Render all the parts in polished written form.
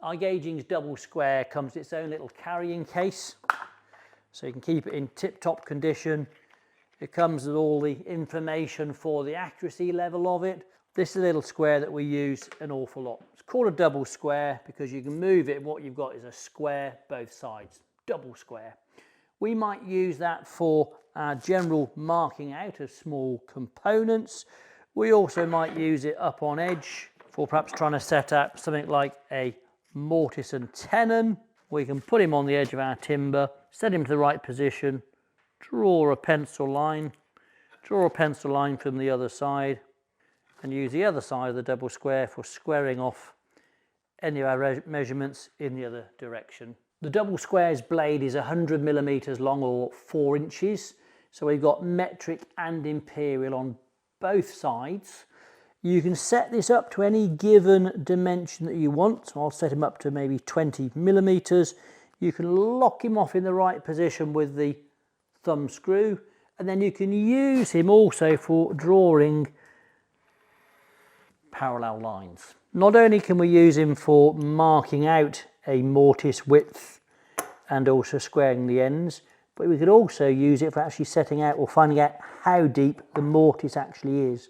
iGaging's double square comes with its own little carrying case, so you can keep it in tip-top condition. It comes with all the information for the accuracy level of it. This is a little square that we use an awful lot. It's called a double square because you can move it and what you've got is a square both sides, double square. We might use that for our general marking out of small components. We also might use it up on edge for perhaps trying to set up something like a mortise and tenon. We can put him on the edge of our timber, set him to the right position, draw a pencil line from the other side, and use the other side of the double square for squaring off any of our measurements in the other direction. The double square's blade is 100 millimeters long, or 4 inches. So we've got metric and imperial on both sides. You can set this up to any given dimension that you want. So I'll set him up to maybe 20 millimeters. You can lock him off in the right position with the thumb screw, and then you can use him also for drawing parallel lines. Not only can we use him for marking out a mortise width and also squaring the ends, but we could also use it for actually setting out or finding out how deep the mortise actually is.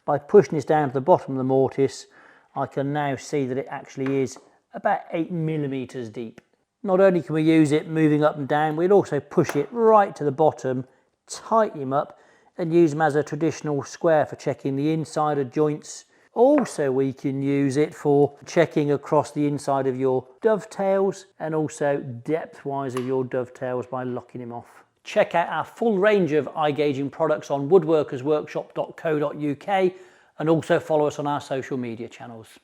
By pushing this down to the bottom of the mortise, I can now see that it actually is about 8 millimeters deep. Not only can we use it moving up and down, we'd also push it right to the bottom, tighten him up and use him as a traditional square for checking the inside of joints. Also, we can use it for checking across the inside of your dovetails and also depth-wise of your dovetails by locking him off. Check out our full range of iGaging products on woodworkersworkshop.co.uk and also follow us on our social media channels.